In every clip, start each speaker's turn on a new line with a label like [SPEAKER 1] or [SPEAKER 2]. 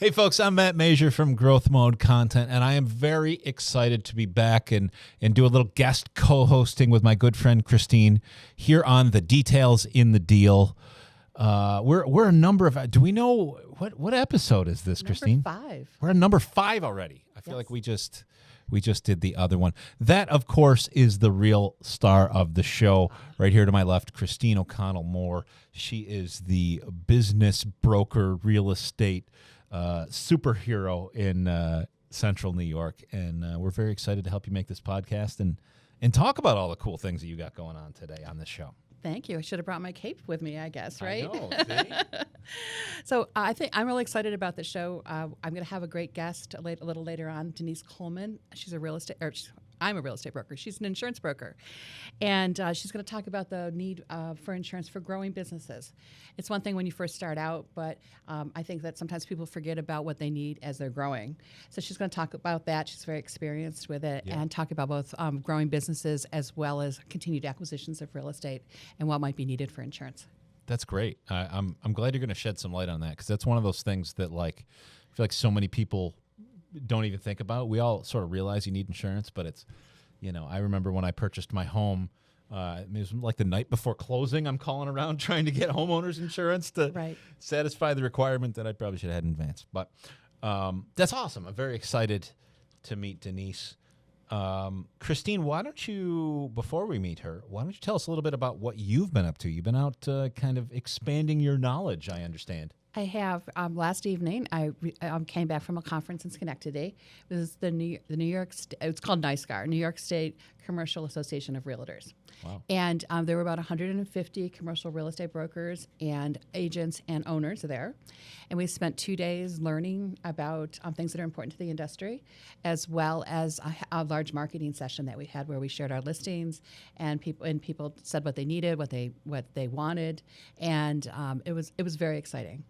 [SPEAKER 1] Hey folks, I'm Matt Masur from Growth Mode Content, and I am very excited to be back and do a little guest co-hosting with my good friend Christine here on The Details in the Deal. We're a number of, do we know, what episode is this, Christine?
[SPEAKER 2] Number 5.
[SPEAKER 1] We're at number 5 already. I feel
[SPEAKER 2] Yes.
[SPEAKER 1] like we just did the other one. That, of course, is the real star of the show. Right here to my left, Christine O'Connell Moore. She is the business broker, real estate superhero in central New York, and we're very excited to help you make this podcast and talk about all the cool things that you got going on today on this show.
[SPEAKER 2] Thank you. I should have brought my cape with me, I guess, right?
[SPEAKER 1] I know, see?
[SPEAKER 2] So I think I'm really excited about the show. I'm going to have a great guest a little later on, Denise Coleman. I'm a real estate broker. She's an insurance broker. And she's going to talk about the need for insurance for growing businesses. It's one thing when you first start out, but I think that sometimes people forget about what they need as they're growing. So she's going to talk about that. She's very experienced with it, and talk about both growing businesses as well as continued acquisitions of real estate and what might be needed for insurance.
[SPEAKER 1] That's great. I'm glad you're going to shed some light on that, because that's one of those things that, like, I feel like so many people don't even think about. We all sort of realize you need insurance, but it's, I remember when I purchased my home, it was like the night before closing, I'm calling around trying to get homeowners insurance to satisfy the requirement that I probably should have had in advance. But that's awesome. I'm very excited to meet Denise. Christine, why don't you, before we meet her, why don't you tell us a little bit about what you've been up to? You've been out kind of expanding your knowledge, I understand.
[SPEAKER 2] I have. Last evening, I came back from a conference in Schenectady. It was the New York. It's called NYSCAR, New York State Commercial Association of Realtors.
[SPEAKER 1] Wow.
[SPEAKER 2] And there were about 150 commercial real estate brokers and agents and owners there. And we spent 2 days learning about things that are important to the industry, as well as a large marketing session that we had where we shared our listings, and people said what they needed, what they wanted, and it was very exciting.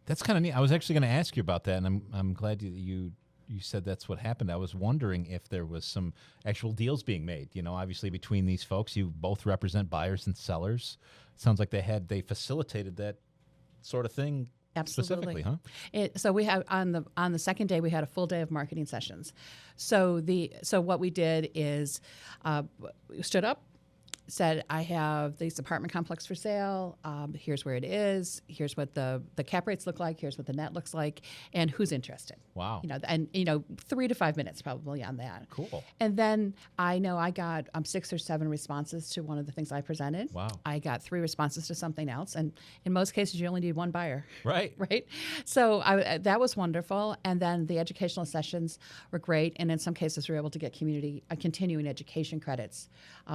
[SPEAKER 1] That's kind of neat. I was actually going to ask you about that, and I'm glad you said that's what happened. I was wondering if there was some actual deals being made. Obviously between these folks, you both represent buyers and sellers. Sounds like they facilitated that sort of thing.
[SPEAKER 2] Absolutely.
[SPEAKER 1] Specifically, huh?
[SPEAKER 2] So we have on the second day we had a full day of marketing sessions. So what we did is we stood up, said, I have this apartment complex for sale. Here's where it is. Here's what the cap rates look like. Here's what the net looks like, and who's interested.
[SPEAKER 1] Wow.
[SPEAKER 2] 3 to 5 minutes probably on that.
[SPEAKER 1] Cool.
[SPEAKER 2] And then I got 6 or 7 responses to one of the things I presented.
[SPEAKER 1] Wow.
[SPEAKER 2] I got 3 responses to something else, and in most cases you only need 1 buyer.
[SPEAKER 1] Right.
[SPEAKER 2] Right. So that was wonderful. And then the educational sessions were great, and in some cases we were able to get continuing education credits,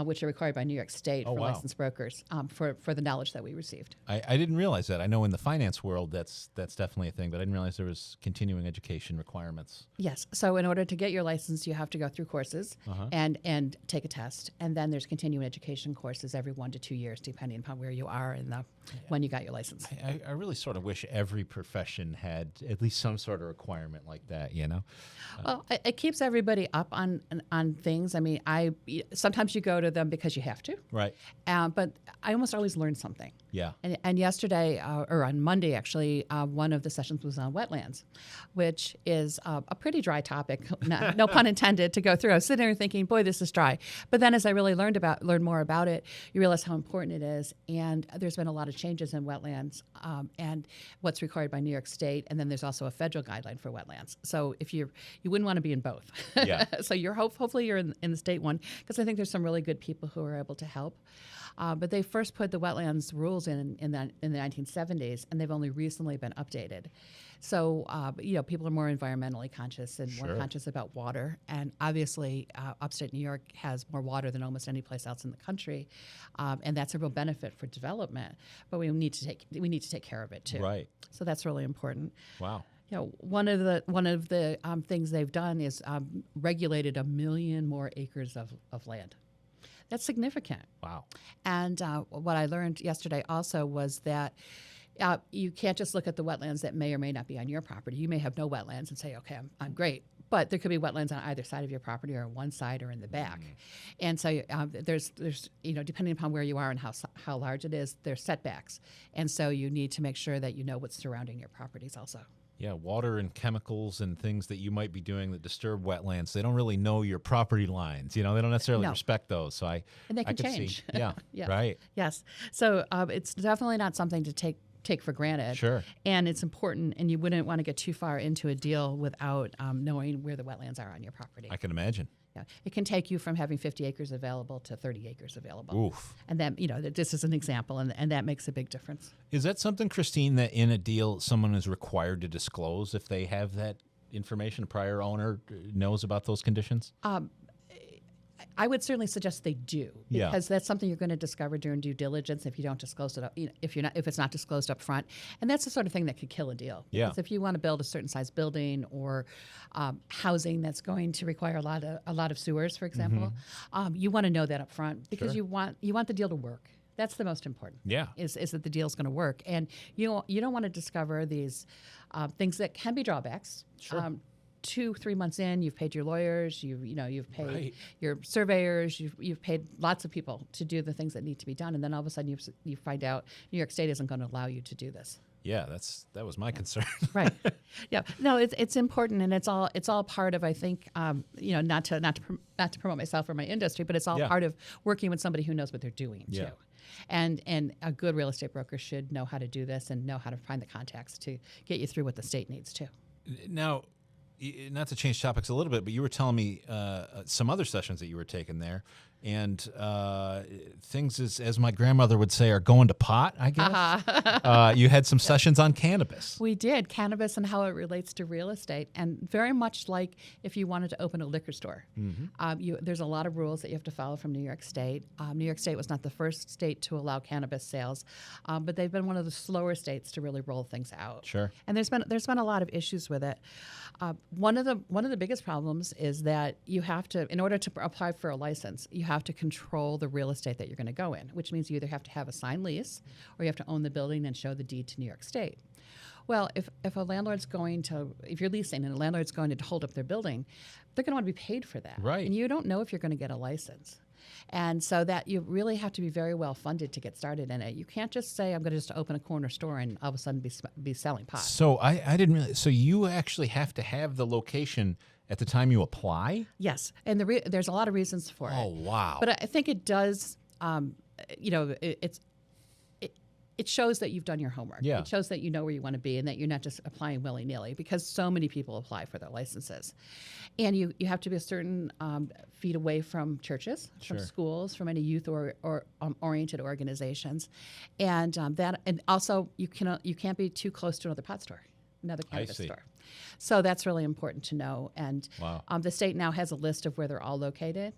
[SPEAKER 2] which are required by New York State for licensed brokers for the knowledge that we received.
[SPEAKER 1] I didn't realize that. I know in the finance world that's definitely a thing, but I didn't realize there was continuing education requirements.
[SPEAKER 2] Yes. So in order to get your license, you have to go through courses and take a test, and then there's continuing education courses every 1 to 2 years, depending upon where you are and when you got your license.
[SPEAKER 1] I really sort of wish every profession had at least some sort of requirement like that.
[SPEAKER 2] Well, it keeps everybody up on things. I mean, sometimes you go to them because you have to.
[SPEAKER 1] Right.
[SPEAKER 2] But I almost always learn something.
[SPEAKER 1] Yeah.
[SPEAKER 2] And yesterday, or on Monday actually, one of the sessions was on wetlands, which is a pretty dry topic, no pun intended, to go through. I was sitting there thinking, boy, this is dry. But then as I really learned more about it, you realize how important it is. And there's been a lot of changes in wetlands and what's required by New York State. And then there's also a federal guideline for wetlands. So if you wouldn't want to be in both.
[SPEAKER 1] Yeah.
[SPEAKER 2] So hopefully you're in the state one, because I think there's some really good people who are able to help. But they first put the wetlands rules in the 1970s, and they've only recently been updated. So, people are more environmentally conscious and more conscious about water. And obviously, upstate New York has more water than almost any place else in the country, and that's a real benefit for development. But we need to take care of it too.
[SPEAKER 1] Right.
[SPEAKER 2] So that's really important.
[SPEAKER 1] Wow.
[SPEAKER 2] One of the things they've done is regulated 1 million more acres of land. That's significant.
[SPEAKER 1] Wow.
[SPEAKER 2] And what I learned yesterday also was that you can't just look at the wetlands that may or may not be on your property. You may have no wetlands and say, okay, I'm great. but there could be wetlands on either side of your property, or on one side, or in the back. And so there's depending upon where you are and how large it is, there's setbacks. And so you need to make sure that you know what's surrounding your properties also.
[SPEAKER 1] Yeah, water and chemicals and things that you might be doing that disturb wetlands, they don't really know your property lines. They don't necessarily respect those. So
[SPEAKER 2] and they can change.
[SPEAKER 1] See, yeah,
[SPEAKER 2] yes.
[SPEAKER 1] Right.
[SPEAKER 2] Yes. So it's definitely not something to take for granted.
[SPEAKER 1] Sure.
[SPEAKER 2] And it's important, and you wouldn't want to get too far into a deal without knowing where the wetlands are on your property.
[SPEAKER 1] I can imagine.
[SPEAKER 2] Yeah. It can take you from having 50 acres available to 30 acres available.
[SPEAKER 1] Oof.
[SPEAKER 2] And then, this is an example, and that makes a big difference.
[SPEAKER 1] Is that something, Christine, that in a deal someone is required to disclose if they have that information, a prior owner knows about those conditions?
[SPEAKER 2] I would certainly suggest they do,
[SPEAKER 1] Yeah.
[SPEAKER 2] because that's something you're going to discover during due diligence if you don't disclose it. If it's not disclosed up front, and that's the sort of thing that could kill a deal.
[SPEAKER 1] Yeah.
[SPEAKER 2] Because if you want to build a certain size building or housing that's going to require a lot of sewers, for example, you want to know that up front, because you want the deal to work. That's the most important.
[SPEAKER 1] Yeah.
[SPEAKER 2] Is that the deal's going to work, and you don't want to discover these things that can be drawbacks.
[SPEAKER 1] Sure.
[SPEAKER 2] 2-3 months in, you've paid your lawyers, you've paid
[SPEAKER 1] Right.
[SPEAKER 2] your surveyors, you've paid lots of people to do the things that need to be done, and then all of a sudden you find out New York State isn't going to allow you to do this.
[SPEAKER 1] Yeah, that was my concern.
[SPEAKER 2] Right. Yeah. No, it's important, and it's all part of, I think, not to promote myself or my industry, but it's all part of working with somebody who knows what they're doing too. And a good real estate broker should know how to do this and know how to find the contacts to get you through what the state needs too.
[SPEAKER 1] Now, not to change topics a little bit, but you were telling me some other sessions that you were taking there, and things, as my grandmother would say, are going to pot, I guess. You had some sessions on cannabis.
[SPEAKER 2] We did, cannabis and how it relates to real estate, and very much like if you wanted to open a liquor store. There's a lot of rules that you have to follow from New York State. New York State was not the first state to allow cannabis sales, but they've been one of the slower states to really roll things out.
[SPEAKER 1] Sure.
[SPEAKER 2] And there's been a lot of issues with it. One of the biggest problems is that you have to, in order to apply for a license, you have to control the real estate that you're going to go in, which means you either have to have a signed lease or you have to own the building and show the deed to New York State. Well, if you're leasing and a landlord's going to hold up their building, they're going to want to be paid for that.
[SPEAKER 1] Right.
[SPEAKER 2] And you don't know if you're going to get a license. And so that you really have to be very well funded to get started in it. You can't just say, I'm going to just open a corner store and all of a sudden be selling pot.
[SPEAKER 1] So I didn't really. So you actually have to have the location at the time you apply?
[SPEAKER 2] Yes, and there's a lot of reasons for it.
[SPEAKER 1] Oh, wow.
[SPEAKER 2] But I think it does. It shows that you've done your homework.
[SPEAKER 1] Yeah.
[SPEAKER 2] It shows that you know where you want to be and that you're not just applying willy-nilly, because so many people apply for their licenses. And you have to be a certain feet away from churches, from schools, from any youth or oriented organizations. And and also you can't be too close to another pot store, another cannabis store. So that's really important to know. And the state now has a list of where they're all located.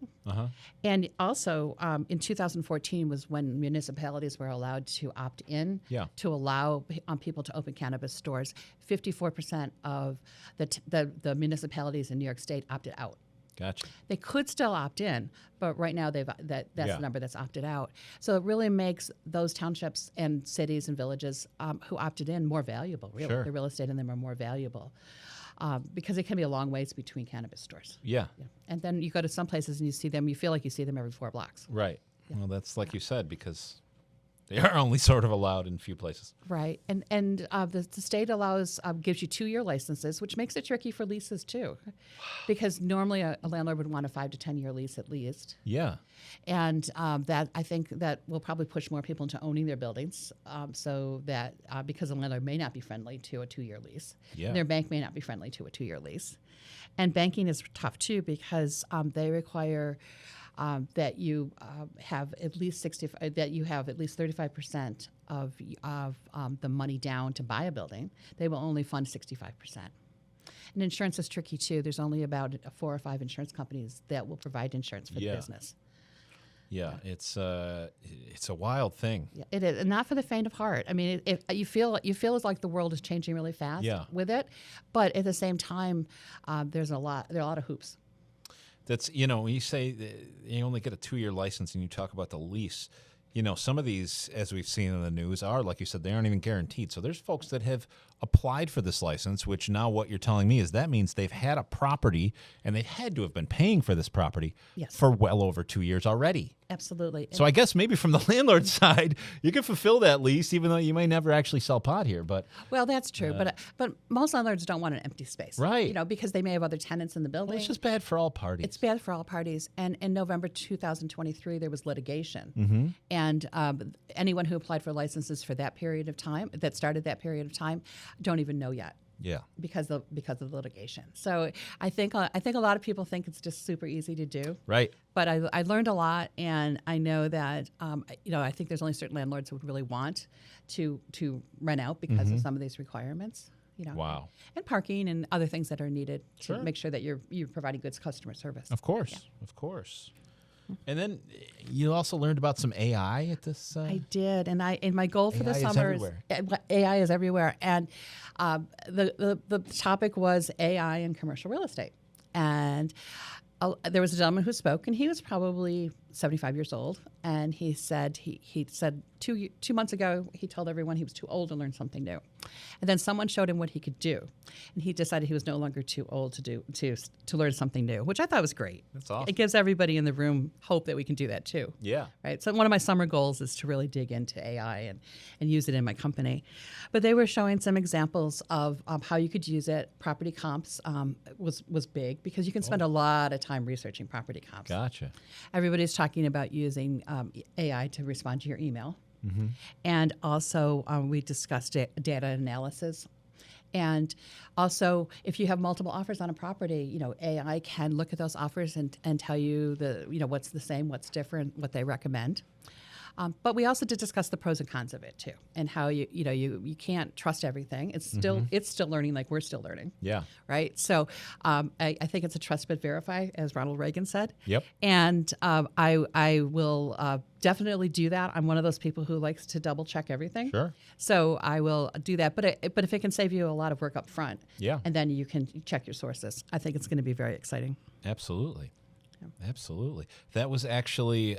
[SPEAKER 2] And also in 2014 was when municipalities were allowed to opt in to allow people to open cannabis stores. 54% of the municipalities in New York State opted out.
[SPEAKER 1] Gotcha.
[SPEAKER 2] They could still opt in, but right now that's the number that's opted out. So it really makes those townships and cities and villages who opted in more valuable. Really, the real estate in them are more valuable because it can be a long ways between cannabis stores. Yeah. And then you go to some places and you see them. You feel like you see them every 4 blocks.
[SPEAKER 1] Right. Yeah. Well, that's like you said, because they are only sort of allowed in a few places.
[SPEAKER 2] Right. And the state gives you 2-year licenses, which makes it tricky for leases too, because normally a landlord would want a 5 to 10 year lease at least. Yeah. And that I think that will probably push more people into owning their buildings, so that because the landlord may not be friendly to a 2-year lease, their bank may not be friendly to a 2-year lease, and banking is tough too because they require that you have at least 35% of the money down to buy a building. They will only fund 65%. And insurance is tricky too. There's only about 4 or 5 insurance companies that will provide insurance for the business. Yeah, it's a wild thing. Yeah, it is, and not for the faint of heart. I mean, you feel it's like the world is changing really fast with it, but at the same time, there are a lot of hoops. That's, when you say you only get a 2-year license and you talk about the lease,
[SPEAKER 1] some of these, as we've seen in the news, are, like you said, they aren't even guaranteed. So there's folks that have applied for this license, which now what you're telling me is that means they've had a property and they had to have been paying for this property for well over 2 years already.
[SPEAKER 2] Absolutely.
[SPEAKER 1] So I guess maybe from the landlord side, you can fulfill that lease, even though you may never actually sell pot here. But
[SPEAKER 2] well, that's true. But most landlords don't want an empty space,
[SPEAKER 1] right?
[SPEAKER 2] Because they may have other tenants in the building.
[SPEAKER 1] Well, it's just bad for all parties.
[SPEAKER 2] It's bad for all parties. And in November 2023, there was litigation, and anyone who applied for licenses for that period of time, that started that period of time, don't even know yet.
[SPEAKER 1] Yeah,
[SPEAKER 2] because of litigation. So I think a lot of people think it's just super easy to do.
[SPEAKER 1] Right.
[SPEAKER 2] But I learned a lot, and I know that I think there's only certain landlords who would really want to rent out because of some of these requirements.
[SPEAKER 1] Wow.
[SPEAKER 2] And parking and other things that are needed to make sure that you're providing good customer service.
[SPEAKER 1] Of course, of course. And then you also learned about some AI at this.
[SPEAKER 2] I did, and my goal for the summer
[SPEAKER 1] is
[SPEAKER 2] AI is everywhere, and the topic was AI in commercial real estate, and there was a gentleman who spoke, and he was probably 75 years old, and he said he said 2 months ago he told everyone he was too old to learn something new, and then someone showed him what he could do, and he decided he was no longer too old to learn something new, which I thought was great.
[SPEAKER 1] That's awesome.
[SPEAKER 2] It gives everybody in the room hope that we can do that too.
[SPEAKER 1] Yeah.
[SPEAKER 2] Right. So one of my summer goals is to really dig into AI and use it in my company, but they were showing some examples of how you could use it. Property comps was big because you can spend a lot of time researching property comps.
[SPEAKER 1] Gotcha.
[SPEAKER 2] Everybody's talking about using AI to respond to your email. And also we discussed data analysis. And also, if you have multiple offers on a property, AI can look at those offers and tell you what's the same, what's different, what they recommend. But we also did discuss the pros and cons of it too, and how you can't trust everything. It's still learning, like we're still learning.
[SPEAKER 1] Yeah.
[SPEAKER 2] Right. So I think it's a trust but verify, as Ronald Reagan said.
[SPEAKER 1] Yep.
[SPEAKER 2] And I will definitely do that. I'm one of those people who likes to double check everything. Sure. So I will do that. But if it can save you a lot of work up front, and then you can check your sources, I think it's going to be very exciting.
[SPEAKER 1] Absolutely. Absolutely. That was actually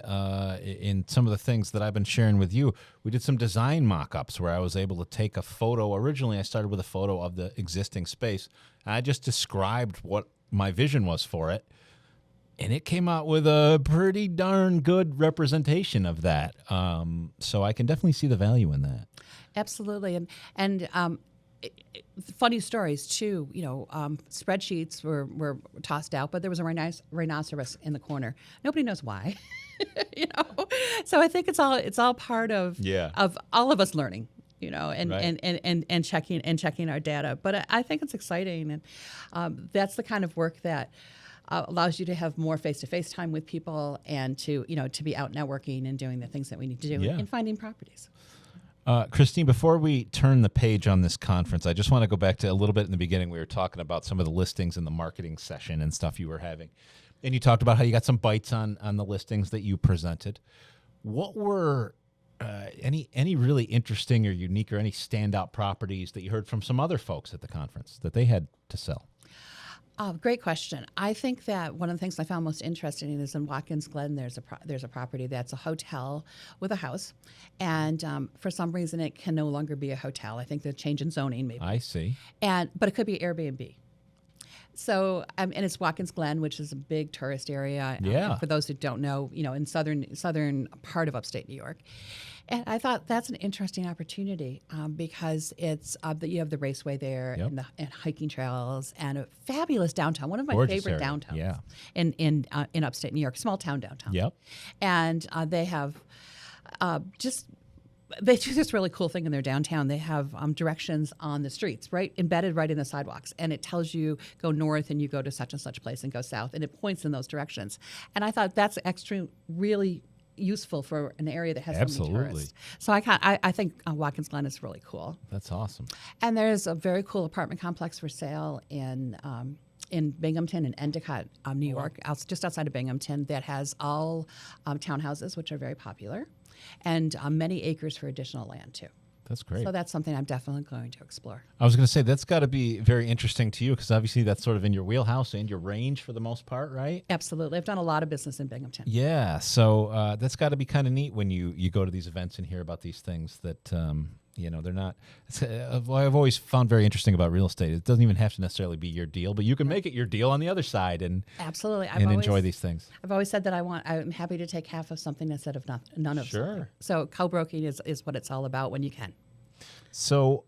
[SPEAKER 1] in some of the things that I've been sharing with you. We did some design mock-ups where I was able to take a photo. Originally, I started with a photo of the existing space. And I just described what my vision was for it. And it came out with a pretty darn good representation of that. So I can definitely see the value in that.
[SPEAKER 2] Absolutely. And funny stories too. Spreadsheets were tossed out, but there was a rhinoceros in the corner. Nobody knows why. So I think it's all part of all of us learning. And checking our data. But I think it's exciting, and that's the kind of work that allows you to have more face-to-face time with people, and to be out networking and doing the things that we need to do and finding properties.
[SPEAKER 1] Christine, before we turn the page on this conference, I just want to go back to a little bit in the beginning. We were talking about some of the listings in the marketing session and stuff you were having. And you talked about how you got some bites on the listings that you presented. What were any really interesting or unique or any standout properties that you heard from some other folks at the conference that they had to sell?
[SPEAKER 2] Great question. I think that one of the things I found most interesting is in Watkins Glen, there's a property that's a hotel with a house, and for some reason it can no longer be a hotel. I think the change in zoning maybe.
[SPEAKER 1] I see.
[SPEAKER 2] But it could be Airbnb. So and it's Watkins Glen, which is a big tourist area.
[SPEAKER 1] Yeah.
[SPEAKER 2] For those who don't know, in southern part of upstate New York. And I thought that's an interesting opportunity because it's you have the raceway there and hiking trails and a fabulous downtown. One of my favorite downtowns in upstate New York, small town downtown.
[SPEAKER 1] Yep.
[SPEAKER 2] And they have they do this really cool thing in their downtown. They have directions on the streets, embedded right in the sidewalks. And it tells you go north and you go to such and such place, and go south. And it points in those directions. And I thought that's really useful for an area that has so many tourists. So I think Watkins Glen is really cool.
[SPEAKER 1] That's awesome.
[SPEAKER 2] And there's a very cool apartment complex for sale in Binghamton and Endicott, New York, just outside of Binghamton, that has all townhouses, which are very popular, and many acres for additional land too.
[SPEAKER 1] That's great.
[SPEAKER 2] So that's something I'm definitely going to explore.
[SPEAKER 1] I was going to say, that's got to be very interesting to you because obviously that's sort of in your wheelhouse and your range for the most part, right?
[SPEAKER 2] Absolutely. I've done a lot of business in Binghamton.
[SPEAKER 1] Yeah. So that's got to be kind of neat when you go to these events and hear about these things that, they're not. I've always found very interesting about real estate. It doesn't even have to necessarily be your deal, but you can make it your deal on the other side and
[SPEAKER 2] absolutely
[SPEAKER 1] enjoy these things.
[SPEAKER 2] I've always said that I'm happy to take half of something instead of none of something.
[SPEAKER 1] Sure.
[SPEAKER 2] So co-broking is what it's all about when you can.
[SPEAKER 1] So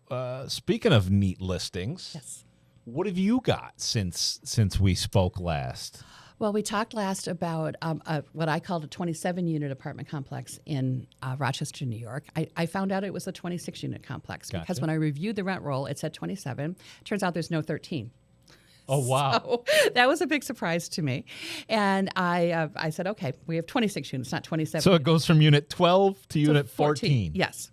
[SPEAKER 1] speaking of neat listings,
[SPEAKER 2] Yes.
[SPEAKER 1] what have you got since we spoke last?
[SPEAKER 2] Well, we talked last about what I called a 27-unit apartment complex in Rochester, New York. I found out it was a 26-unit complex because when I reviewed the rent roll, it said 27. Turns out there's no 13.
[SPEAKER 1] Oh, wow.
[SPEAKER 2] So that was a big surprise to me. And I said, okay, we have 26 units, not 27.
[SPEAKER 1] So it goes from unit 12 to unit 14.
[SPEAKER 2] Yes.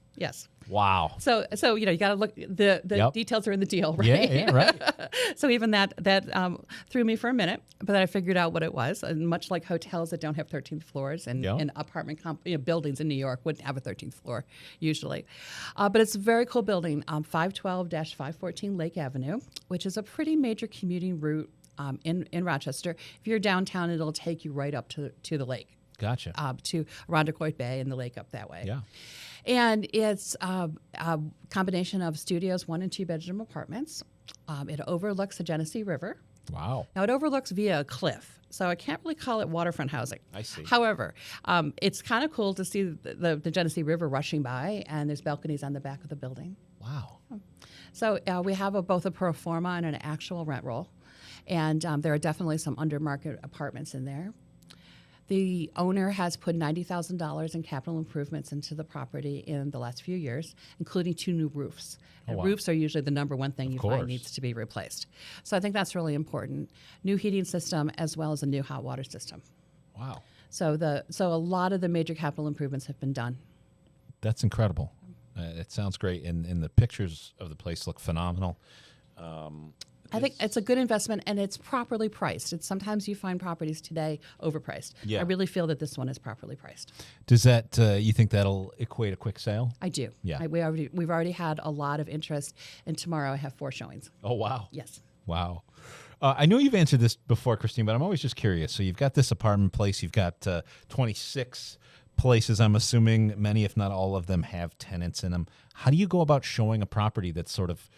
[SPEAKER 1] Wow.
[SPEAKER 2] So you got to look. The details are in the deal, right?
[SPEAKER 1] Yeah, right.
[SPEAKER 2] So even that threw me for a minute, but then I figured out what it was. And much like hotels that don't have 13th floors and apartment buildings in New York wouldn't have a 13th floor usually, but it's a very cool building, 512-514 Lake Avenue, which is a pretty major commuting route in Rochester. If you're downtown, it'll take you right up to the lake.
[SPEAKER 1] Gotcha.
[SPEAKER 2] To Rondequoit Bay and the lake up that way.
[SPEAKER 1] Yeah.
[SPEAKER 2] And it's a combination of studios, 1 and 2 bedroom apartments. It overlooks the Genesee River.
[SPEAKER 1] Wow.
[SPEAKER 2] Now, it overlooks via a cliff, so I can't really call it waterfront housing.
[SPEAKER 1] I see.
[SPEAKER 2] However, it's kind of cool to see the Genesee River rushing by, and there's balconies on the back of the building.
[SPEAKER 1] Wow.
[SPEAKER 2] So we have both a pro forma and an actual rent roll, and there are definitely some under-market apartments in there. The owner has put $90,000 in capital improvements into the property in the last few years, including 2 new roofs. And roofs are usually the number one thing you find needs to be replaced. So I think that's really important. New heating system as well as a new hot water system.
[SPEAKER 1] Wow.
[SPEAKER 2] So a lot of the major capital improvements have been done.
[SPEAKER 1] That's incredible. It sounds great, and the pictures of the place look phenomenal.
[SPEAKER 2] I think it's a good investment, and it's properly priced. Sometimes you find properties today overpriced.
[SPEAKER 1] Yeah.
[SPEAKER 2] I really feel that this one is properly priced.
[SPEAKER 1] Does that you think that'll equate a quick sale?
[SPEAKER 2] I do.
[SPEAKER 1] Yeah.
[SPEAKER 2] We've already had a lot of interest, and tomorrow I have 4 showings.
[SPEAKER 1] Oh, wow.
[SPEAKER 2] Yes.
[SPEAKER 1] Wow. I know you've answered this before, Christine, but I'm always just curious. So you've got this apartment place. You've got 26 places. I'm assuming many, if not all of them, have tenants in them. How do you go about showing a property that's sort of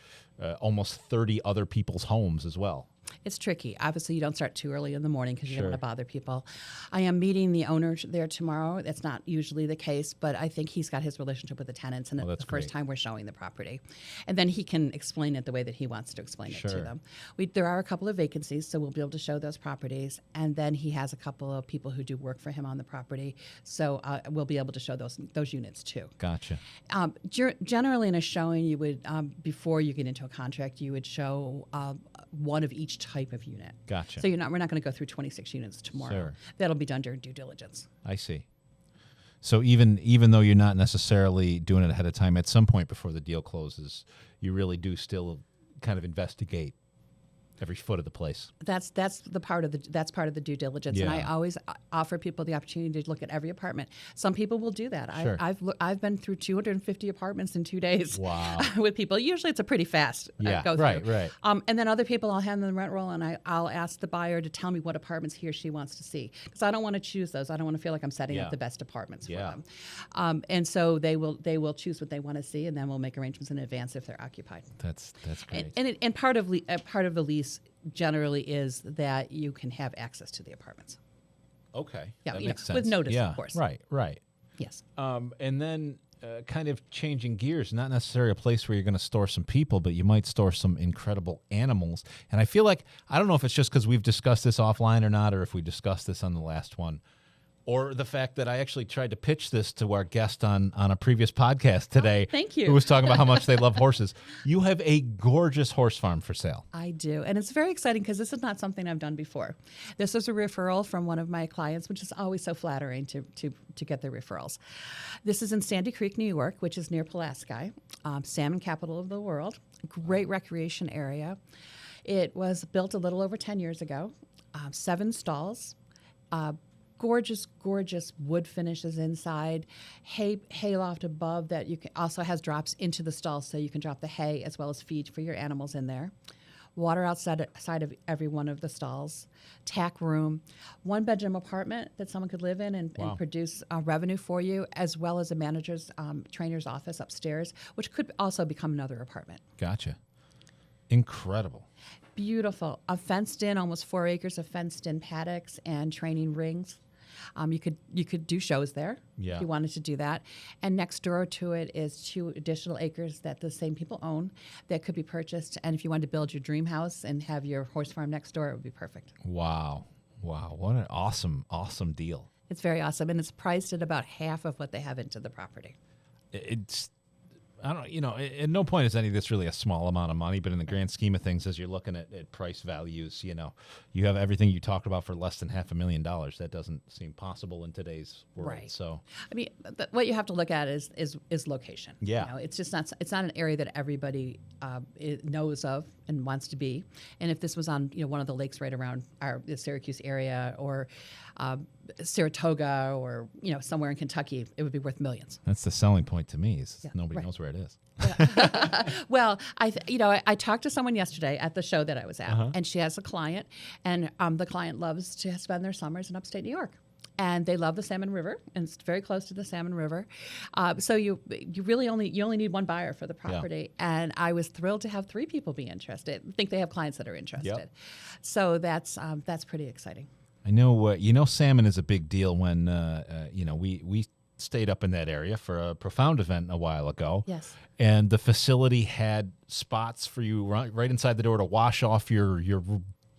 [SPEAKER 1] almost 30 other people's homes as well?
[SPEAKER 2] It's tricky. Obviously, you don't start too early in the morning because you don't want to bother people. I am meeting the owner there tomorrow. That's not usually the case, but I think he's got his relationship with the tenants, and it's the first time we're showing the property. And then he can explain it the way that he wants to explain it to them. There are a couple of vacancies, so we'll be able to show those properties. And then he has a couple of people who do work for him on the property, so we'll be able to show those units too.
[SPEAKER 1] Gotcha.
[SPEAKER 2] Generally, in a showing, you would before you get into a contract, you would show one of each type of unit.
[SPEAKER 1] Gotcha.
[SPEAKER 2] So we're not going to go through 26 units tomorrow.
[SPEAKER 1] Sure.
[SPEAKER 2] That'll be done during due diligence.
[SPEAKER 1] I see. So even though you're not necessarily doing it ahead of time, at some point before the deal closes, you really do still kind of investigate every foot of the place.
[SPEAKER 2] That's part of the due diligence, and I always offer people the opportunity to look at every apartment. Some people will do that.
[SPEAKER 1] Sure.
[SPEAKER 2] I've been through 250 apartments in 2 days.
[SPEAKER 1] Wow.
[SPEAKER 2] With people. Usually it's a pretty fast go through.
[SPEAKER 1] Right.
[SPEAKER 2] And then other people, I'll hand them the rent roll, and I'll ask the buyer to tell me what apartments he or she wants to see, because I don't want to choose those. I don't want to feel like I'm setting up the best apartments for them. And so they will choose what they want to see, and then we'll make arrangements in advance if they're occupied.
[SPEAKER 1] That's great.
[SPEAKER 2] And part of the lease generally is that you can have access to the apartments.
[SPEAKER 1] Okay.
[SPEAKER 2] Yeah,
[SPEAKER 1] that makes sense.
[SPEAKER 2] with notice, of course.
[SPEAKER 1] Right.
[SPEAKER 2] Yes.
[SPEAKER 1] And then kind of changing gears, not necessarily a place where you're going to store some people, but you might store some incredible animals. And I feel like, I don't know if it's just because we've discussed this offline or not, or if we discussed this on the last one, or the fact that I actually tried to pitch this to our guest on a previous podcast today.
[SPEAKER 2] Thank you.
[SPEAKER 1] Who was talking about how much they love horses. You have a gorgeous horse farm for sale.
[SPEAKER 2] I do. And it's very exciting because this is not something I've done before. This is a referral from one of my clients, which is always so flattering to get their referrals. This is in Sandy Creek, New York, which is near Pulaski, salmon capital of the world. Great recreation area. It was built a little over 10 years ago. 7 stalls. gorgeous, gorgeous wood finishes inside, hay loft above that you can also has drops into the stalls, so you can drop the hay as well as feed for your animals in there. Water outside of every one of the stalls, tack room, 1-bedroom apartment that someone could live in and produce revenue for you, as well as a manager's trainer's office upstairs, which could also become another apartment.
[SPEAKER 1] Gotcha. Incredible.
[SPEAKER 2] Beautiful. A fenced-in, almost 4 acres of fenced-in paddocks and training rings. You could do shows there if you wanted to do that. And next door to it is 2 additional acres that the same people own that could be purchased. And if you wanted to build your dream house and have your horse farm next door, it would be perfect.
[SPEAKER 1] Wow. What an awesome deal.
[SPEAKER 2] It's very awesome. And it's priced at about half of what they have into the property.
[SPEAKER 1] At no point is any of this really a small amount of money, but in the grand scheme of things, as you're looking at price values, you have everything you talked about for less than $500,000. That doesn't seem possible in today's world.
[SPEAKER 2] Right.
[SPEAKER 1] So,
[SPEAKER 2] I mean, what you have to look at is location.
[SPEAKER 1] Yeah.
[SPEAKER 2] It's just not an area that everybody knows of and wants to be. And if this was on one of the lakes right around the Syracuse area or Saratoga or somewhere in Kentucky, it would be worth millions.
[SPEAKER 1] That's the selling point to me is nobody knows where it is.
[SPEAKER 2] Well, I talked to someone yesterday at the show that I was at, and she has a client, and the client loves to spend their summers in upstate New York. And they love the Salmon River, and it's very close to the Salmon River. So you really only need one buyer for the property. Yeah. And I was thrilled to have 3 people be interested. I think they have clients that are interested. Yep. So that's pretty exciting.
[SPEAKER 1] I know. Salmon is a big deal. When we stayed up in that area for a Profound event a while ago.
[SPEAKER 2] Yes.
[SPEAKER 1] And the facility had spots for you right inside the door to wash off your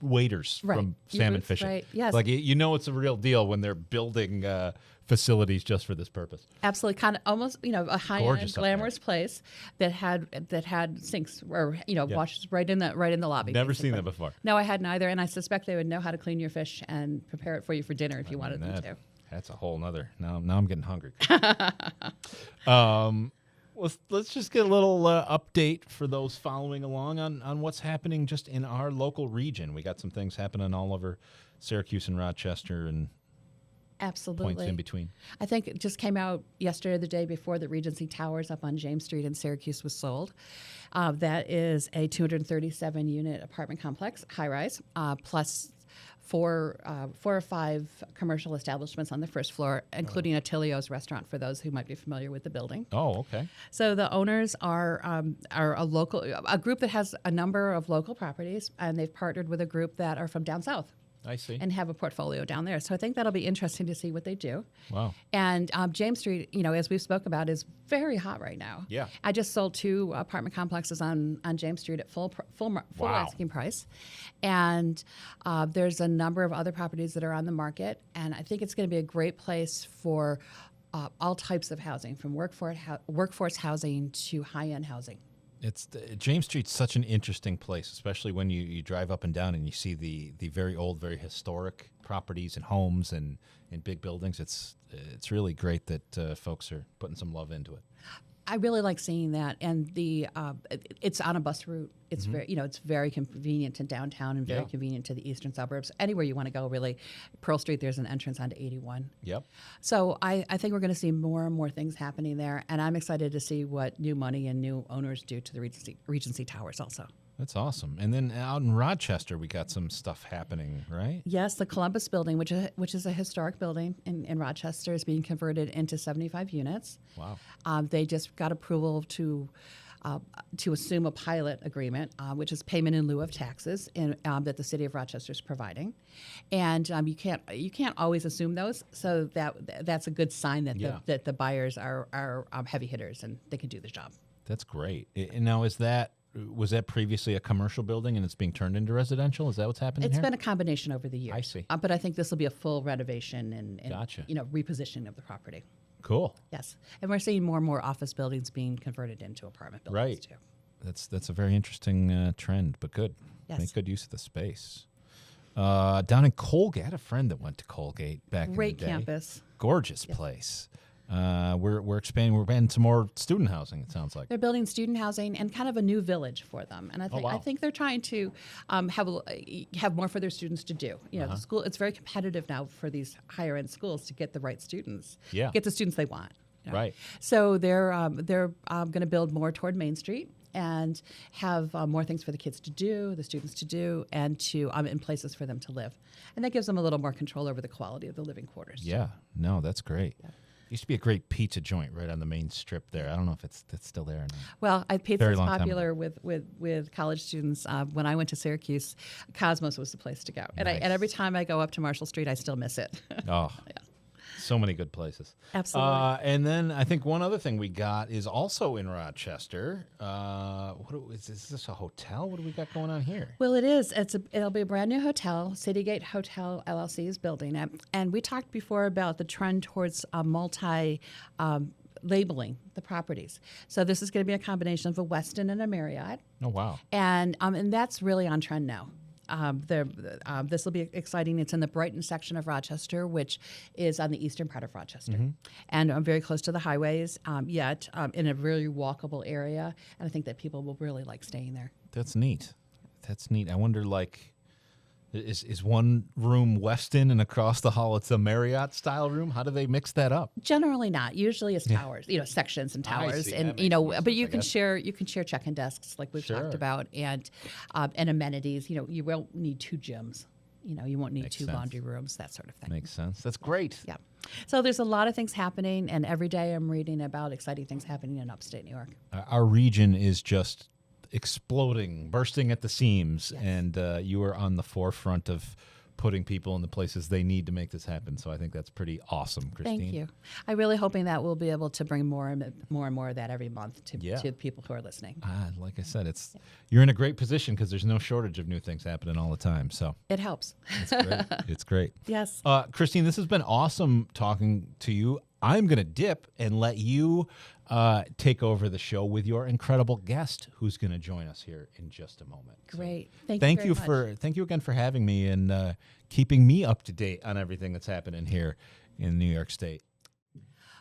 [SPEAKER 1] waders from salmon fishing.
[SPEAKER 2] Right. Yes.
[SPEAKER 1] Like it's a real deal when they're building facilities just for this purpose.
[SPEAKER 2] Absolutely, kind of almost a high-end, glamorous place that had sinks or washes right in the lobby.
[SPEAKER 1] Never basically. Seen that before.
[SPEAKER 2] No, I hadn't either, and I suspect they would know how to clean your fish and prepare it for you for dinner if you wanted them to.
[SPEAKER 1] That's a whole nother. Now I'm getting hungry. Let's just get a little update for those following along on what's happening just in our local region. We got some things happening all over Syracuse and Rochester and
[SPEAKER 2] absolutely
[SPEAKER 1] points in between.
[SPEAKER 2] I think it just came out yesterday or the day before that Regency Towers up on James Street in Syracuse was sold. That is a 237-unit apartment complex, high-rise, plus 4 or 5 commercial establishments on the first floor, including Attilio's restaurant for those who might be familiar with the building.
[SPEAKER 1] Oh, okay.
[SPEAKER 2] So the owners are a group that has a number of local properties, and they've partnered with a group that are from down south.
[SPEAKER 1] I see.
[SPEAKER 2] And have a portfolio down there. So I think that'll be interesting to see what they do.
[SPEAKER 1] Wow.
[SPEAKER 2] And James Street, as we've spoke about, is very hot right now.
[SPEAKER 1] Yeah.
[SPEAKER 2] I just sold 2 apartment complexes on James Street at full asking price. And there's a number of other properties that are on the market. And I think it's going to be a great place for all types of housing, from workforce housing to high-end housing.
[SPEAKER 1] James Street's such an interesting place, especially when you drive up and down and you see the very old, very historic properties and homes and big buildings. It's really great that folks are putting some love into it.
[SPEAKER 2] I really like seeing that, and it's on a bus route. It's it's very convenient to downtown and very convenient to the eastern suburbs. Anywhere you want to go, really. Pearl Street, there's an entrance onto 81.
[SPEAKER 1] Yep.
[SPEAKER 2] So I think we're going to see more and more things happening there, and I'm excited to see what new money and new owners do to the Regency Towers also.
[SPEAKER 1] That's awesome. And then out in Rochester, we got some stuff happening, right?
[SPEAKER 2] Yes, the Columbus building, which is a historic building in Rochester, is being converted into 75 units.
[SPEAKER 1] Wow.
[SPEAKER 2] They just got approval to assume a pilot agreement, which is payment in lieu of taxes, that the city of Rochester is providing, and you can't always assume those. So that's a good sign that the buyers are heavy hitters and they can do the job.
[SPEAKER 1] That's great. And now was that previously a commercial building and it's being turned into residential? Is that what's happening
[SPEAKER 2] It's
[SPEAKER 1] here?
[SPEAKER 2] been a combination over the years.
[SPEAKER 1] I see.
[SPEAKER 2] But I think this will be a full renovation and
[SPEAKER 1] gotcha.
[SPEAKER 2] Repositioning of the property.
[SPEAKER 1] Cool.
[SPEAKER 2] Yes. And we're seeing more and more office buildings being converted into apartment buildings too.
[SPEAKER 1] That's a very interesting trend, but good.
[SPEAKER 2] Yes.
[SPEAKER 1] Make good use of the space. Down in Colgate, I had a friend that went to Colgate back in the day.
[SPEAKER 2] Great campus.
[SPEAKER 1] Gorgeous place. We're expanding. We're adding some more student housing. It sounds like
[SPEAKER 2] They're building student housing and kind of a new village for them. And I think they're trying to have more for their students to do. You know, the school, it's very competitive now for these higher end schools to get the right students.
[SPEAKER 1] Yeah.
[SPEAKER 2] Get the students they want. You know?
[SPEAKER 1] Right.
[SPEAKER 2] So they're going to build more toward Main Street and have more things for the kids to do, the students to do, and to in places for them to live. And that gives them a little more control over the quality of the living quarters.
[SPEAKER 1] Yeah. No, that's great. Yeah. Used to be a great pizza joint right on the main strip there. I don't know if that's still there or not.
[SPEAKER 2] Well, pizza is popular with college students. When I went to Syracuse, Cosmos was the place to go. And,
[SPEAKER 1] Nice.
[SPEAKER 2] and every time I go up to Marshall Street, I still miss it.
[SPEAKER 1] Oh,
[SPEAKER 2] yeah.
[SPEAKER 1] So many good places.
[SPEAKER 2] Absolutely.
[SPEAKER 1] And then I think one other thing we got is also in Rochester. Is this a hotel? What do we got going on here?
[SPEAKER 2] Well, it is. It'll be a brand new hotel. Citygate Hotel LLC is building it. And we talked before about the trend towards labeling the properties. So this is going to be a combination of a Westin and a Marriott.
[SPEAKER 1] Oh, wow.
[SPEAKER 2] And that's really on trend now. This will be exciting. It's in the Brighton section of Rochester, which is on the eastern part of Rochester, and very close to the highways. Yet in a really walkable area, and I think that people will really like staying there.
[SPEAKER 1] That's neat. That's neat. I wonder, like, is one room Westin and across the hall it's a Marriott style room? How do they mix that up?
[SPEAKER 2] Generally not. Usually it's towers, sections and towers, and but you can share check-in desks like we've talked about, and amenities. You won't need 2 gyms. You won't need
[SPEAKER 1] Makes
[SPEAKER 2] 2
[SPEAKER 1] sense.
[SPEAKER 2] laundry rooms, that sort of thing.
[SPEAKER 1] Makes sense. That's great.
[SPEAKER 2] Yeah. So there's a lot of things happening, and every day I'm reading about exciting things happening in upstate New York.
[SPEAKER 1] Our region is just exploding, bursting at the seams, and you are on the forefront of putting people in the places they need to make this happen. So I think that's pretty awesome, Christine.
[SPEAKER 2] Thank you. I'm really hoping that we'll be able to bring more and more of that every month to the people who are listening.
[SPEAKER 1] Like I said, you're in a great position because there's no shortage of new things happening all the time. So
[SPEAKER 2] it helps.
[SPEAKER 1] It's great. It's great.
[SPEAKER 2] Yes.
[SPEAKER 1] Christine, this has been awesome talking to you. I'm going to dip and let you take over the show with your incredible guest who's going to join us here in just a moment.
[SPEAKER 2] Great.
[SPEAKER 1] So
[SPEAKER 2] Thank you very much.
[SPEAKER 1] Thank you again for having me and keeping me up to date on everything that's happening here in New York State.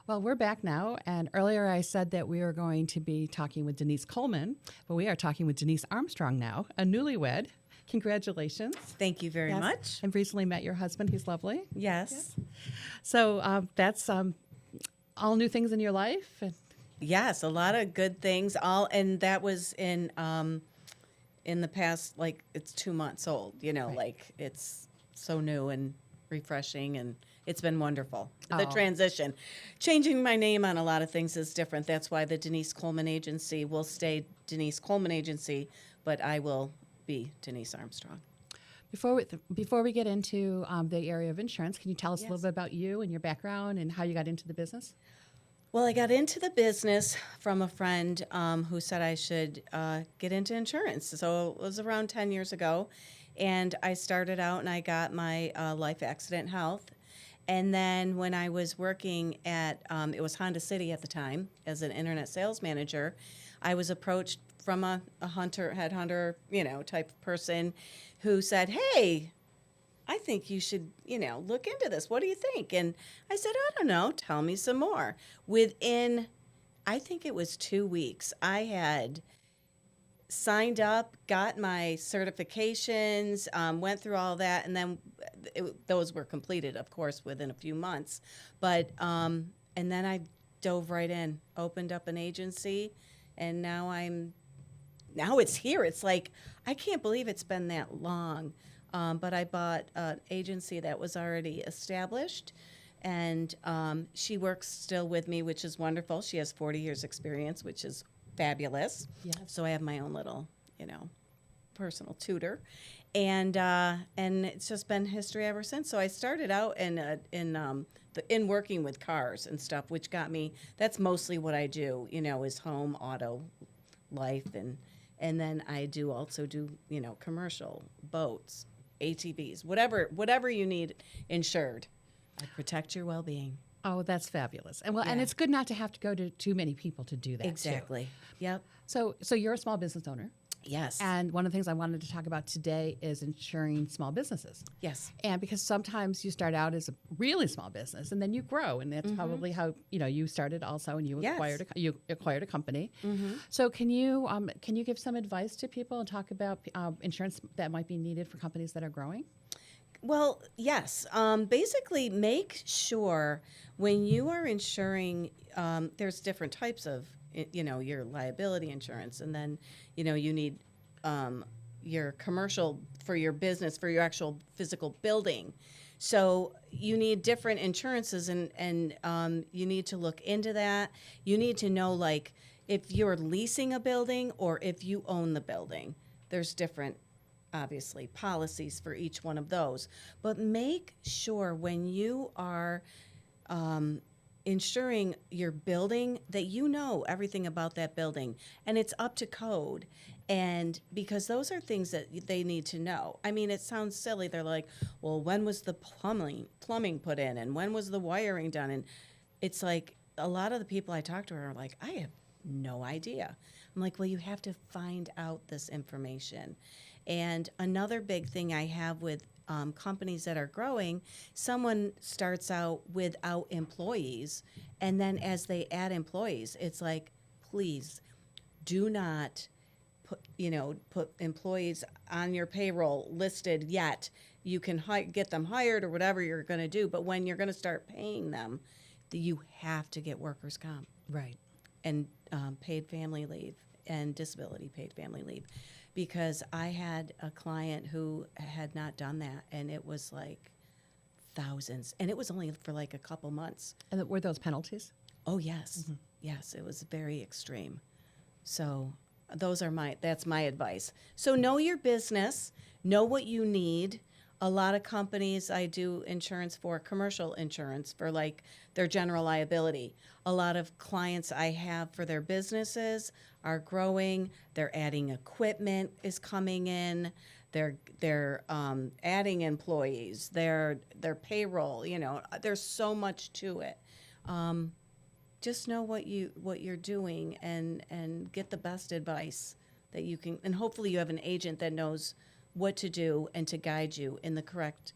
[SPEAKER 2] Well, we're back now, and earlier I said that we were going to be talking with Denise Coleman, but we are talking with Denise Armstrong now, a newlywed. Congratulations.
[SPEAKER 3] Thank you very much.
[SPEAKER 2] I've recently met your husband. He's lovely.
[SPEAKER 3] Yes.
[SPEAKER 2] So that's all new things in your life?
[SPEAKER 3] Yes, a lot of good things. And that was in the past, like it's 2 months old,
[SPEAKER 2] Right.
[SPEAKER 3] like it's so new and refreshing, and it's been wonderful. The
[SPEAKER 2] Oh.
[SPEAKER 3] transition. Changing my name on a lot of things is different. That's why the Denise Coleman Agency will stay Denise Coleman Agency, but I will be Denise Armstrong.
[SPEAKER 2] Before we get into the area of insurance, can you tell us a
[SPEAKER 3] Yes.
[SPEAKER 2] little bit about you and your background and how you got into the business?
[SPEAKER 3] Well, I got into the business from a friend who said I should get into insurance. So it was around 10 years ago. And I started out and I got my life accident health. And then when I was working at, it was Honda City at the time, as an internet sales manager, I was approached from a headhunter, type of person who said, "Hey, I think you should, look into this. What do you think?" And I said, "I don't know. Tell me some more." Within, I think it was 2 weeks, I had signed up, got my certifications, went through all that, and then those were completed, of course, within a few months. But and then I dove right in, opened up an agency, and now it's here. It's like, I can't believe it's been that long. But I bought an agency that was already established, and she works still with me, which is wonderful. She has 40 years experience, which is fabulous.
[SPEAKER 2] Yes.
[SPEAKER 3] So I have my own little, personal tutor, and it's just been history ever since. So I started out in working with cars and stuff, which got me. That's mostly what I do, is home, auto, life, and then I also do commercial, boats, ATVs, whatever you need insured. I protect your well-being.
[SPEAKER 2] Oh, that's fabulous. And it's good not to have to go to too many people to do that.
[SPEAKER 3] Exactly.
[SPEAKER 2] Too.
[SPEAKER 3] Yep.
[SPEAKER 2] So you're a small business owner.
[SPEAKER 3] Yes.
[SPEAKER 2] And one of the things I wanted to talk about today is insuring small businesses.
[SPEAKER 3] Yes.
[SPEAKER 2] And because sometimes you start out as a really small business and then you grow, and that's probably how you started also, and you
[SPEAKER 3] Yes.
[SPEAKER 2] acquired a company. So can you give some advice to people and talk about insurance that might be needed for companies that are growing?
[SPEAKER 3] Well, yes. Basically, make sure when you are insuring, there's different types of, your liability insurance, and then, you need your commercial for your business, for your actual physical building. So you need different insurances, and you need to look into that. You need to know, like, if you're leasing a building or if you own the building. There's different, obviously, policies for each one of those. But make sure when you are insuring your building that you know everything about that building and it's up to code. And because those are things that they need to know. I mean, it sounds silly. They're like, well, when was the plumbing put in, and when was the wiring done? And it's like, a lot of the people I talk to are like, I have no idea. I'm like, well, you have to find out this information. And another big thing I have with companies that are growing, someone starts out without employees, and then as they add employees, it's like, please do not put employees on your payroll listed yet. You can get them hired or whatever you're going to do, but when you're going to start paying them, you have to get workers' comp,
[SPEAKER 2] Right.
[SPEAKER 3] and paid family leave and disability paid family leave. Because I had a client who had not done that, and it was like thousands, and it was only for like a couple months.
[SPEAKER 2] And were those penalties?
[SPEAKER 3] Oh, yes. Yes, it was very extreme. So that's my advice. So know your business, know what you need. A lot of companies I do insurance for, commercial insurance for like their general liability. A lot of clients I have for their businesses are growing. They're adding equipment is coming in. They're adding employees. Their payroll. There's so much to it. Just know what you're doing and get the best advice that you can. And hopefully you have an agent that knows what to do and to guide you in the correct,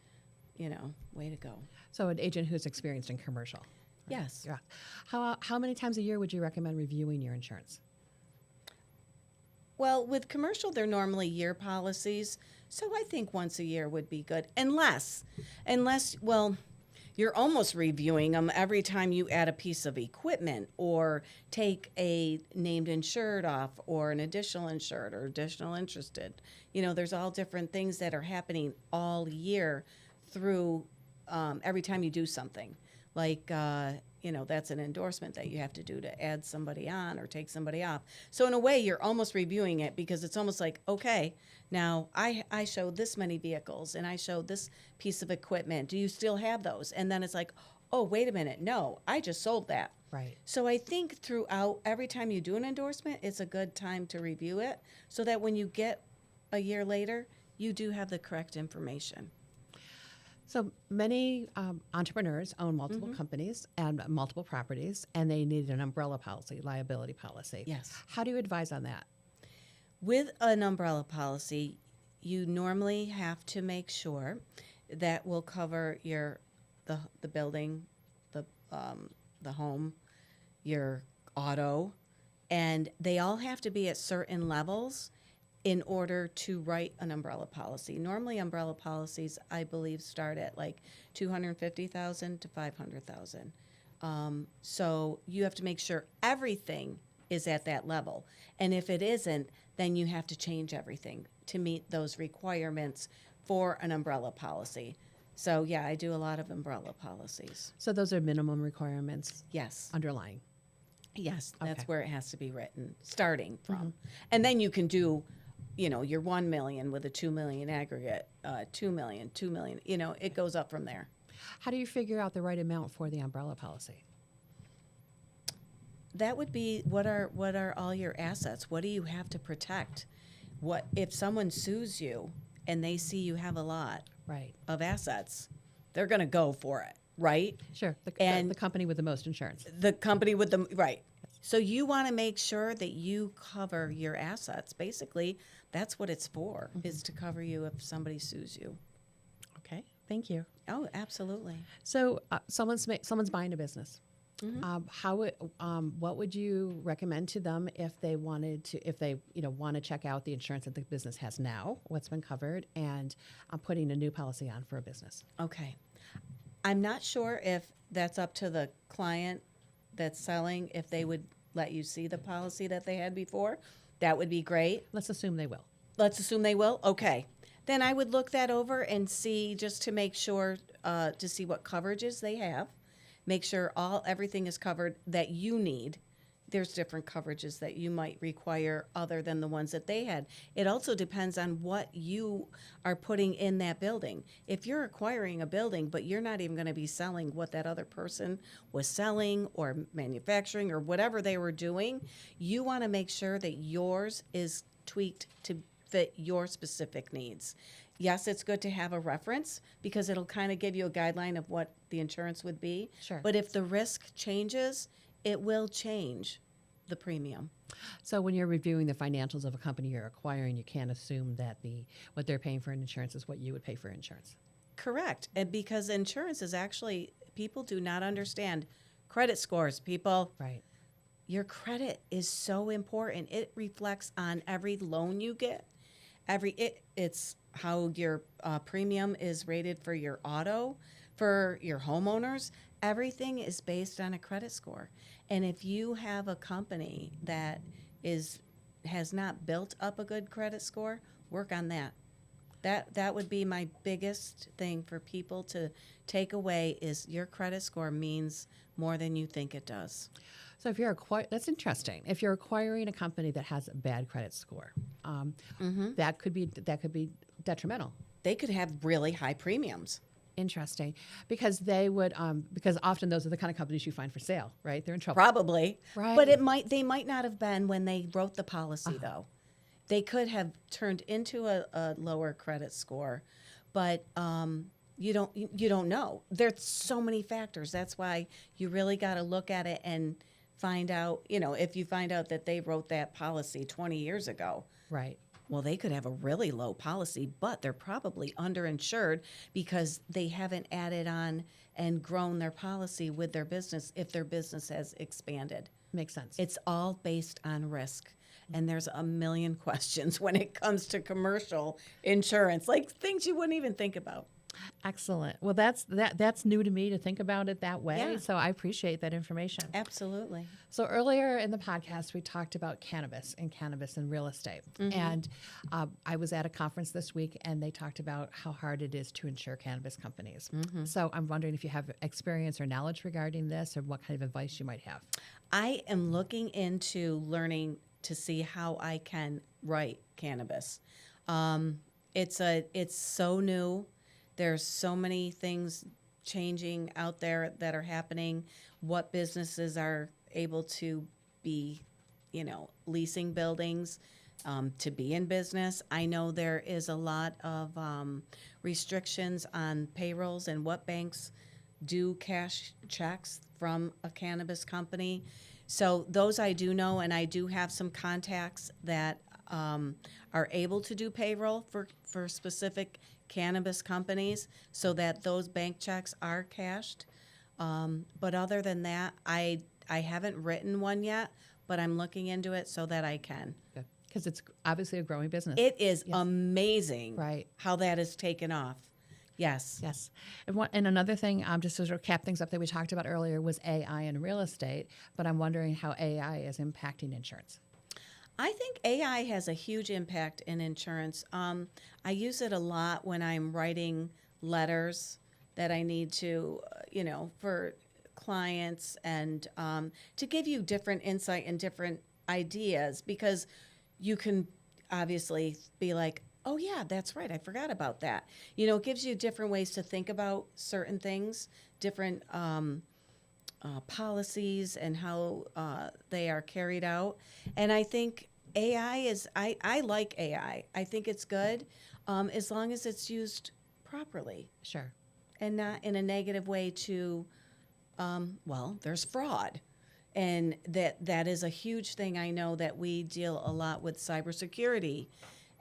[SPEAKER 3] way to go.
[SPEAKER 2] So an agent who's experienced in commercial. Right?
[SPEAKER 3] Yes.
[SPEAKER 2] Yeah. How many times a year would you recommend reviewing your insurance?
[SPEAKER 3] Well, with commercial, they're normally year policies, so I think once a year would be good. Unless, well, you're almost reviewing them every time you add a piece of equipment or take a named insured off or an additional insured or additional interested. There's all different things that are happening all year through every time you do something. Like, that's an endorsement that you have to do to add somebody on or take somebody off. So in a way, you're almost reviewing it because it's almost like, okay, now I showed this many vehicles and I showed this piece of equipment. Do you still have those? And then it's like, oh, wait a minute. No, I just sold that.
[SPEAKER 2] Right.
[SPEAKER 3] So I think throughout, every time you do an endorsement, it's a good time to review it so that when you get a year later, you do have the correct information.
[SPEAKER 2] So many entrepreneurs own multiple companies and multiple properties, and they need an umbrella policy, liability policy.
[SPEAKER 3] Yes.
[SPEAKER 2] How do you advise on that?
[SPEAKER 3] With an umbrella policy, you normally have to make sure that will cover the building, the home, your auto, and they all have to be at certain levels in order to write an umbrella policy. Normally, umbrella policies, I believe, start at like $250,000 to $500,000. So you have to make sure everything is at that level. And if it isn't, then you have to change everything to meet those requirements for an umbrella policy. So yeah, I do a lot of umbrella policies.
[SPEAKER 2] So those are minimum requirements
[SPEAKER 3] Yes.
[SPEAKER 2] underlying.
[SPEAKER 3] Yes, that's
[SPEAKER 2] Okay.
[SPEAKER 3] where it has to be written, starting from. And then you can do, your 1 million with a 2 million aggregate, 2 million, it goes up from there.
[SPEAKER 2] How do you figure out the right amount for the umbrella policy?
[SPEAKER 3] That would be what are all your assets? What do you have to protect? What if someone sues you and they see you have a lot
[SPEAKER 2] Right.
[SPEAKER 3] of assets, they're going to go for it, right?
[SPEAKER 2] Sure.
[SPEAKER 3] And-
[SPEAKER 2] The company with the most insurance.
[SPEAKER 3] The company with the right. So you want to make sure that you cover your assets. Basically, that's what it's for, is to cover you if somebody sues you.
[SPEAKER 2] Okay, thank you.
[SPEAKER 3] Oh, absolutely.
[SPEAKER 2] So someone's buying a business. What would you recommend to them if they want to check out the insurance that the business has now, what's been covered, and putting a new policy on for a business?
[SPEAKER 3] Okay. I'm not sure if that's up to the client that's selling, if they would let you see the policy that they had before. That would be great.
[SPEAKER 2] Let's assume they will.
[SPEAKER 3] Let's assume they will. Okay. Then I would look that over and see, just to make sure, to see what coverages they have. Make sure everything is covered that you need. There's different coverages that you might require other than the ones that they had. It also depends on what you are putting in that building. If you're acquiring a building, but you're not even going to be selling what that other person was selling or manufacturing or whatever they were doing, you want to make sure that yours is tweaked to fit your specific needs. Yes, it's good to have a reference because it'll kind of give you a guideline of what the insurance would be.
[SPEAKER 2] Sure.
[SPEAKER 3] But if the risk changes, it will change the premium.
[SPEAKER 2] So when you're reviewing the financials of a company you're acquiring, you can't assume that what they're paying for in insurance is what you would pay for insurance.
[SPEAKER 3] Correct. And because insurance is actually, people do not understand credit scores, people.
[SPEAKER 2] Right.
[SPEAKER 3] Your credit is so important. It reflects on every loan you get. It's how your premium is rated for your auto, for your homeowners. Everything is based on a credit score. And if you have a company that has not built up a good credit score, work on that. That would be my biggest thing for people to take away, is your credit score means more than you think it does.
[SPEAKER 2] So if you're that's interesting. If you're acquiring a company that has a bad credit score, that could be detrimental.
[SPEAKER 3] They could have really high premiums.
[SPEAKER 2] Interesting, because they would because often those are the kind of companies you find for sale, right? They're in trouble.
[SPEAKER 3] Probably,
[SPEAKER 2] right?
[SPEAKER 3] But they might not have been when they wrote the policy though. They could have turned into a lower credit score, but you don't know. There's so many factors. That's why you really got to look at it and find out. If you find out that they wrote that policy 20 years ago,
[SPEAKER 2] right?
[SPEAKER 3] Well, they could have a really low policy, but they're probably underinsured because they haven't added on and grown their policy with their business if their business has expanded.
[SPEAKER 2] Makes sense.
[SPEAKER 3] It's all based on risk. And there's a million questions when it comes to commercial insurance, like things you wouldn't even think about.
[SPEAKER 2] Excellent. Well, that's new to me to think about it that way.
[SPEAKER 3] Yeah.
[SPEAKER 2] So I appreciate that information.
[SPEAKER 3] Absolutely.
[SPEAKER 2] So earlier in the podcast, we talked about cannabis and real estate. And I was at a conference this week, and they talked about how hard it is to insure cannabis companies. So I'm wondering if you have experience or knowledge regarding this, or what kind of advice you might have.
[SPEAKER 3] I am looking into learning to see how I can write cannabis. It's so new. There's so many things changing out there that are happening. What businesses are able to be, leasing buildings to be in business. I know there is a lot of restrictions on payrolls and what banks do cash checks from a cannabis company. So those I do know, and I do have some contacts that are able to do payroll for specific cannabis companies so that those bank checks are cashed. But other than that, I haven't written one yet, but I'm looking into it so that I can.
[SPEAKER 2] Because it's obviously a growing business.
[SPEAKER 3] It is amazing
[SPEAKER 2] right.
[SPEAKER 3] how that has taken off. Yes.
[SPEAKER 2] Yes. And another thing, just to sort of cap things up that we talked about earlier, was AI in real estate. But I'm wondering how AI is impacting insurance.
[SPEAKER 3] I think AI has a huge impact in insurance. I use it a lot when I'm writing letters that I need to, for clients, and to give you different insight and different ideas, because you can obviously be like, oh, yeah, that's right, I forgot about that. It gives you different ways to think about certain things, different policies and how they are carried out. And I think AI is, I like AI. I think it's good as long as it's used properly.
[SPEAKER 2] Sure.
[SPEAKER 3] And not in a negative way to, there's fraud. And that is a huge thing. I know that we deal a lot with cybersecurity.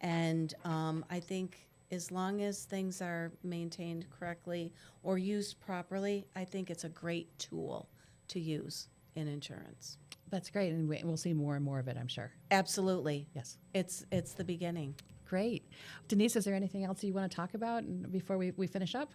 [SPEAKER 3] And I think as long as things are maintained correctly or used properly, I think it's a great tool to use in insurance.
[SPEAKER 2] That's great, and we'll see more and more of it, I'm sure.
[SPEAKER 3] Absolutely.
[SPEAKER 2] Yes.
[SPEAKER 3] It's the beginning.
[SPEAKER 2] Great. Denise, is there anything else you want to talk about before we finish up?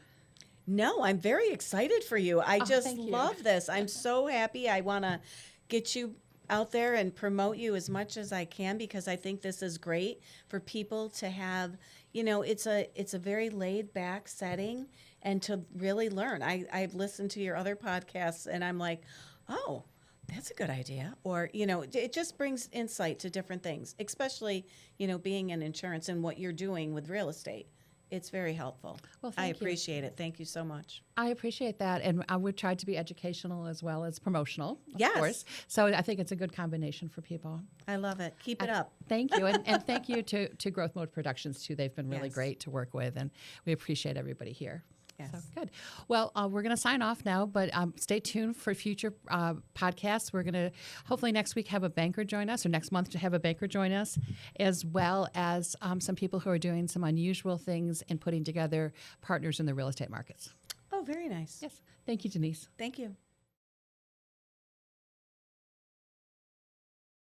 [SPEAKER 3] No, I'm very excited for you. I just
[SPEAKER 2] thank you.
[SPEAKER 3] love this. I'm so happy. I want to get you out there and promote you as much as I can because I think this is great for people to have, it's a very laid back setting and to really learn. I've listened to your other podcasts and I'm like, oh, that's a good idea. Or, it just brings insight to different things, especially, being in insurance and what you're doing with real estate. It's very helpful.
[SPEAKER 2] Well,
[SPEAKER 3] I
[SPEAKER 2] thank you.
[SPEAKER 3] appreciate it. Thank you so much.
[SPEAKER 2] I appreciate that, and I would try to be educational as well as promotional, of
[SPEAKER 3] Yes.
[SPEAKER 2] course. So I think it's a good combination for people.
[SPEAKER 3] I love it. Keep it up.
[SPEAKER 2] Thank you, and thank you to Growth Mode Productions, too. They've been really
[SPEAKER 3] Yes.
[SPEAKER 2] great to work with, and we appreciate everybody here.
[SPEAKER 3] Yes.
[SPEAKER 2] So good. Well, we're going to sign off now, but stay tuned for future podcasts. We're going to hopefully next week have a banker join us, or next month to have a banker join us, as well as some people who are doing some unusual things and putting together partners in the real estate markets.
[SPEAKER 3] Oh, very nice.
[SPEAKER 2] Yes. Thank you, Denise.
[SPEAKER 3] Thank you.